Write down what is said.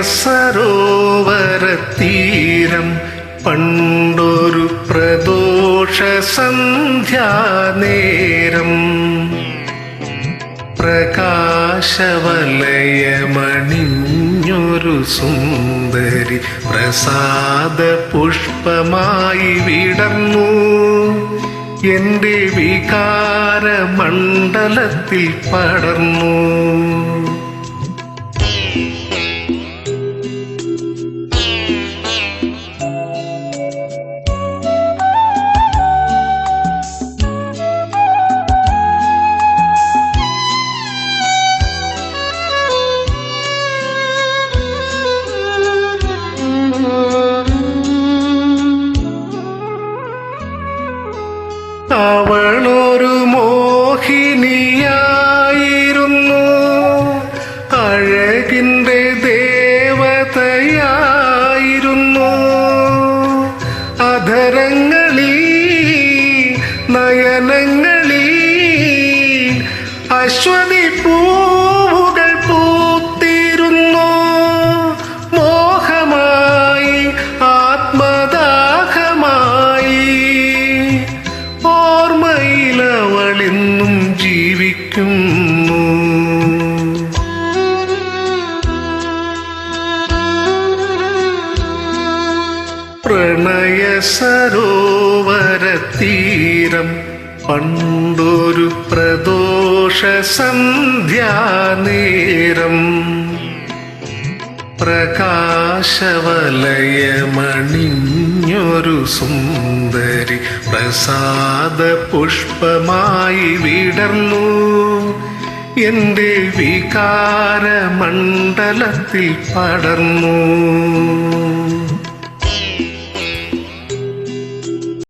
സരോവരതീരം പണ്ടൊരു പ്രദോഷ സന്ധ്യാനേരം പ്രകാശവലയമണിഞ്ഞൊരു സുന്ദരി പ്രസാദ പുഷ്പമായി വിടർന്നു എന്റെ വികാരമണ്ഡലത്തിൽ പടർന്നു. അവളൊരു മോഹിനിയായിരുന്നു, അഴകിന്റെ ദേവതയായിരുന്നു. അധരങ്ങളിൽ നയനങ്ങളിൽ അശ്വതി പൂവുകൾ പൂത്തിരുന്നു. മോഹമായി ആത്മദാഹമായി ഓർമ്മയിലവളിന്നും ജീവിക്കുന്നു. പ്രണയ സരോവരതീരം പണ്ടൊരു പ്രദോഷ സന്ധ്യാനേരം പ്രകാശവലയമണിഞ്ഞൊരു സുന്ദരി പ്രസാദ പുഷ്പമായി വിടർന്നു എന്റെ വികാരമണ്ഡലത്തിൽ പടർന്നു.